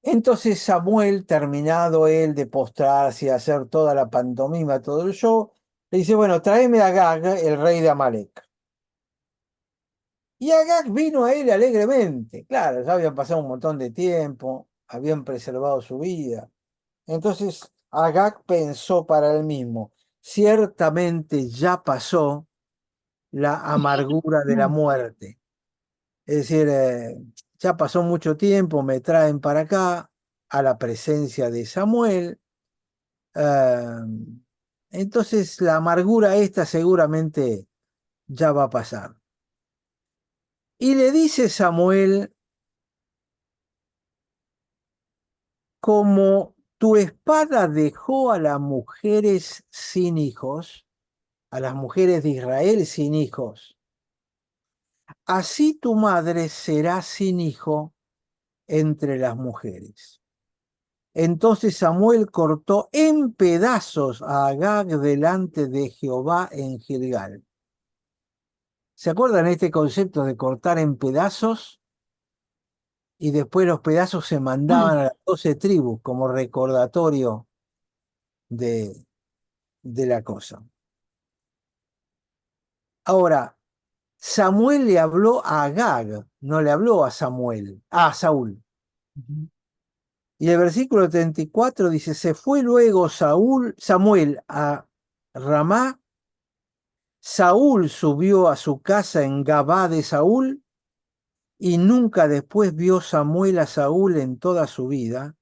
Entonces Samuel, terminado él de postrarse y hacer toda la pantomima, todo el show, le dice, bueno, tráeme a Agag, el rey de Amalek. Y Agag vino a él alegremente. Claro, ya habían pasado un montón de tiempo, habían preservado su vida. Entonces Agag pensó para él mismo, ciertamente ya pasó la amargura de la muerte. Es decir, ya pasó mucho tiempo, me traen para acá a la presencia de Samuel. Ah, entonces la amargura esta seguramente ya va a pasar. Y le dice Samuel, como tu espada dejó a las mujeres sin hijos, a las mujeres de Israel sin hijos, así tu madre será sin hijo entre las mujeres. Entonces Samuel cortó en pedazos a Agag delante de Jehová en Gilgal. ¿Se acuerdan este concepto de cortar en pedazos? Y después los pedazos se mandaban a las 12 tribus como recordatorio de, de la cosa. Ahora, Samuel le habló a Agag, no le habló a Samuel, a Saúl. Y el versículo 34 dice, se fue luego Samuel a Ramá. Saúl subió a su casa en Gabá de Saúl y nunca después vio Samuel a Saúl en toda su vida.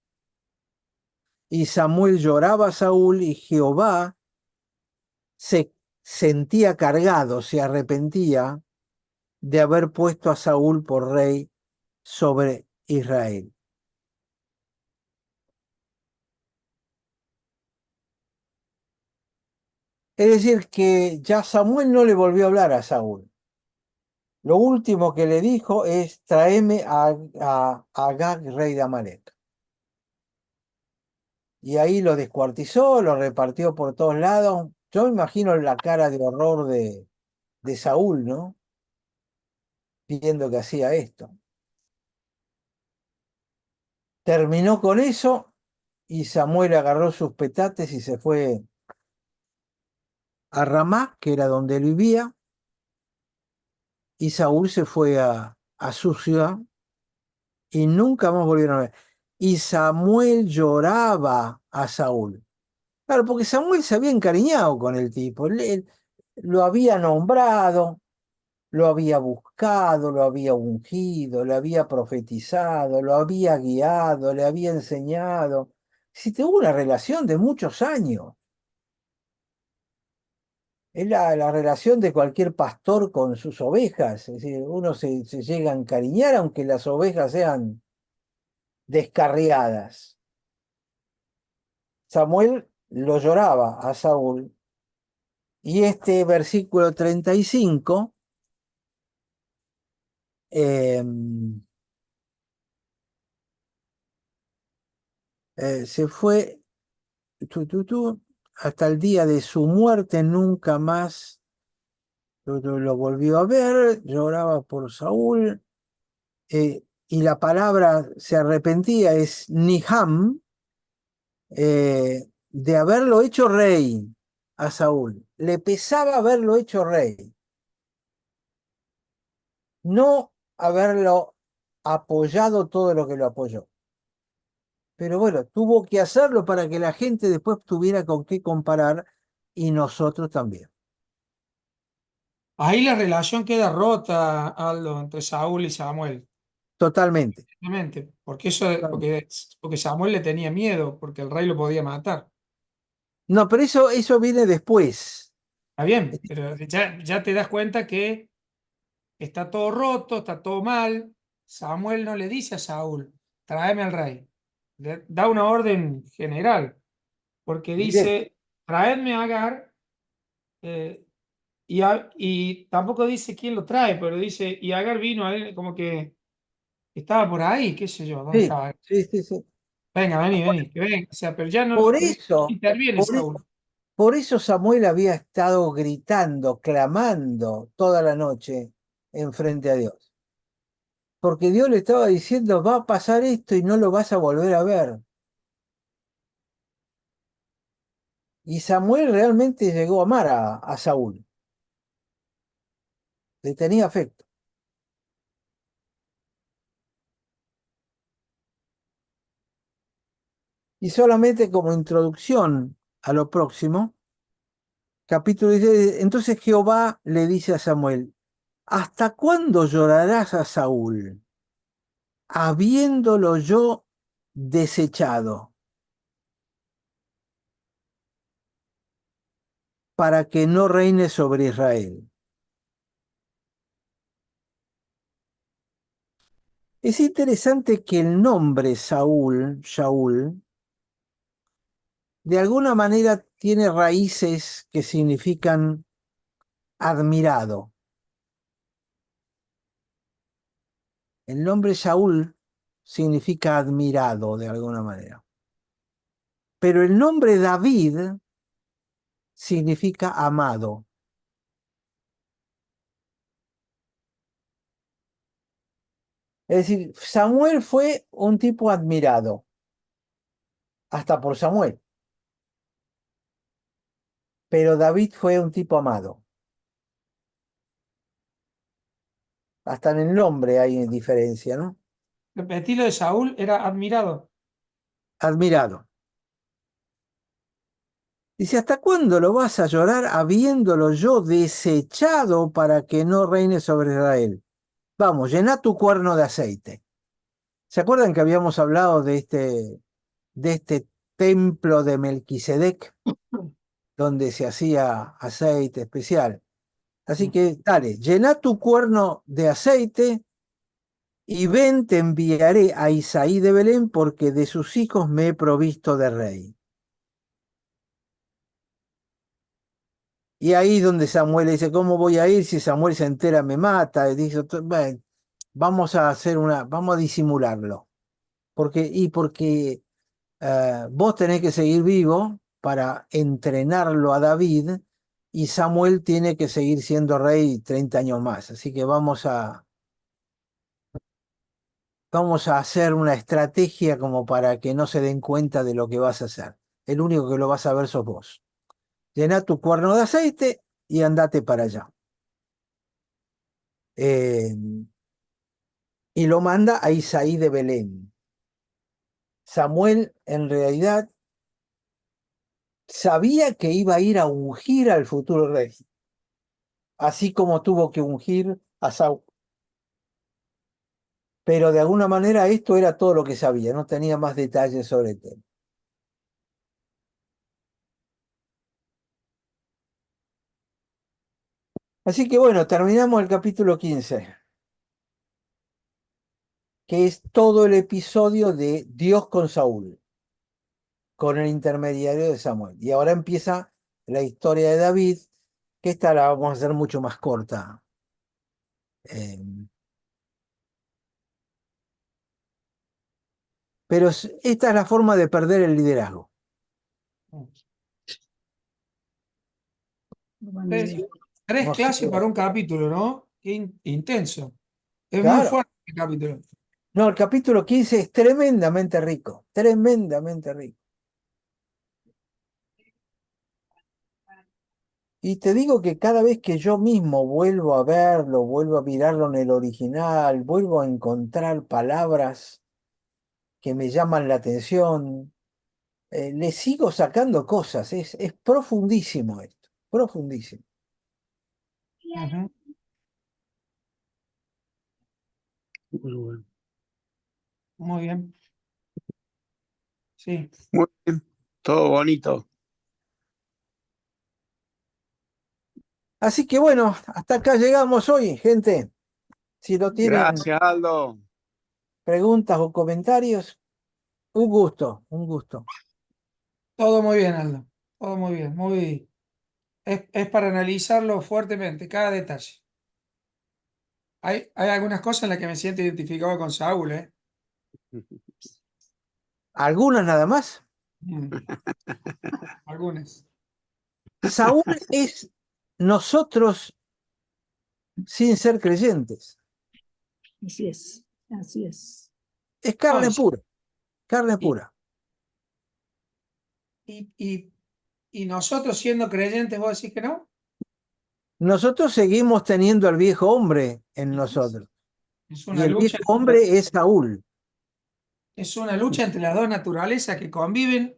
Y Samuel lloraba a Saúl y Jehová se sentía cargado, se arrepentía de haber puesto a Saúl por rey sobre Israel. Es decir, que ya Samuel no le volvió a hablar a Saúl. Lo último que le dijo es, tráeme a Agag, rey de Amalek. Y ahí lo descuartizó, lo repartió por todos lados. Yo me imagino la cara de horror de Saúl, ¿no? Viendo que hacía esto. Terminó con eso y Samuel agarró sus petates y se fue a Ramá, que era donde él vivía, y Saúl se fue a su ciudad y nunca más volvieron a ver. Y Samuel lloraba a Saúl. Claro, porque Samuel se había encariñado con el tipo, él lo había nombrado, lo había buscado, lo había ungido, le había profetizado, lo había guiado, le había enseñado. Si tuvo una relación de muchos años. Es la relación de cualquier pastor con sus ovejas. Es decir, uno se llega a encariñar aunque las ovejas sean descarriadas. Samuel lo lloraba a Saúl. Y este versículo 35 eh, se fue hasta el día de su muerte, nunca más lo volvió a ver, lloraba por Saúl. Y la palabra se arrepentía es Niham, de haberlo hecho rey a Saúl. Le pesaba haberlo hecho rey, no haberlo apoyado todo lo que lo apoyó. Pero bueno, tuvo que hacerlo para que la gente después tuviera con qué comparar y nosotros también. Ahí la relación queda rota, Aldo, entre Saúl y Samuel. Totalmente. Realmente, Totalmente. porque Samuel le tenía miedo, porque el rey lo podía matar. No, pero eso viene después. Está bien, pero ya te das cuenta que está todo roto, está todo mal. Samuel no le dice a Saúl, tráeme al rey. Le da una orden general, porque Directo. dice, traedme a Agar, eh, y tampoco dice quién lo trae, pero dice, y Agar vino a él, como que estaba por ahí, qué sé yo, ¿dónde Sí, estaba? sí, sí, sí. Venga, vení, que venga. O sea, pero ya no Por no eso, interviene por, e- Saúl. por eso Samuel había estado gritando, clamando toda la noche en frente a Dios. Porque Dios le estaba diciendo, va a pasar esto y no lo vas a volver a ver. Y Samuel realmente llegó a amar a Saúl. Le tenía afecto. Y solamente como introducción a lo próximo, capítulo 16, entonces Jehová le dice a Samuel, ¿hasta cuándo llorarás a Saúl? habiéndolo yo desechado, para que no reine sobre Israel. Es interesante que el nombre Saúl, Shaul, de alguna manera tiene raíces que significan admirado. El nombre Saúl significa admirado de alguna manera. Pero el nombre David significa amado. Es decir, Samuel fue un tipo admirado, hasta por Samuel, pero David fue un tipo amado. Hasta en el nombre hay diferencia, ¿no? Repetí lo de Saúl, era admirado. Admirado. Dice, ¿hasta cuándo lo vas a llorar habiéndolo yo desechado para que no reine sobre Israel? Vamos, llena tu cuerno de aceite. ¿Se acuerdan que habíamos hablado de este templo de Melquisedec, donde se hacía aceite especial? Así que dale, llena tu cuerno de aceite y ven, te enviaré a Isaí de Belén, porque de sus hijos me he provisto de rey. Y ahí donde Samuel le dice, ¿cómo voy a ir? Si Samuel se entera me mata. Y dice, "Bueno, vamos a hacer vamos a disimularlo. Porque vos tenés que seguir vivo para entrenarlo a David y Samuel tiene que seguir siendo rey 30 años más. Así que vamos a hacer una estrategia como para que no se den cuenta de lo que vas a hacer. El único que lo vas a ver sos vos. Llená tu cuerno de aceite y andate para allá. Eh, y lo manda a Isaí de Belén. Samuel en realidad sabía que iba a ir a ungir al futuro rey, así como tuvo que ungir a Saúl. Pero de alguna manera esto era todo lo que sabía, no tenía más detalles sobre el tema. Así que bueno, terminamos el capítulo 15, que es todo el episodio de Dios con Saúl, con el intermediario de Samuel. Y ahora empieza la historia de David, que esta la vamos a hacer mucho más corta. Eh, pero esta es la forma de perder el liderazgo. Tres, tres No sé, clases para un capítulo, ¿no? Qué intenso. Es muy claro. fuerte el capítulo. No, el capítulo 15 es tremendamente rico, tremendamente rico. Y te digo que cada vez que yo mismo vuelvo a verlo, vuelvo a mirarlo en el original, vuelvo a encontrar palabras que me llaman la atención, le sigo sacando cosas, es profundísimo esto, profundísimo. Ujú. Muy bueno. Muy bien. Sí. Muy bien, todo bonito. Así que bueno, hasta acá llegamos hoy, gente. Si no tienen Gracias, Aldo. preguntas o comentarios, un gusto, un gusto. Todo muy bien, Aldo. Todo muy bien. Es para analizarlo fuertemente, cada detalle. Hay algunas cosas en las que me siento identificado con Saúl, ¿eh? ¿Algunas nada más? Mm, algunas. Saúl es nosotros sin ser creyentes. Así es, así es. Es carne Ay, pura, carne y, pura. y, y, y nosotros siendo creyentes, ¿vos decís que no? Nosotros seguimos teniendo al viejo hombre en nosotros. Es Y una el viejo lucha, hombre es Saúl. es una lucha entre las dos naturalezas que conviven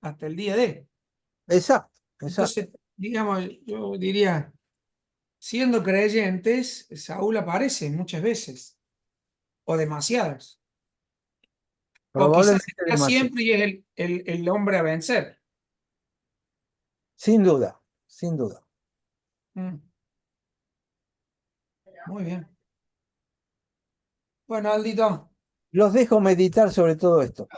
hasta el día de. Exacto, exacto. Entonces, digamos, yo diría, siendo creyentes, Saúl aparece muchas veces, o demasiadas. O quizás Probablemente está demasiado. siempre y es el hombre a vencer. Sin duda, sin duda. Mm. Muy bien. Bueno, Aldito, Los dejo meditar sobre todo esto.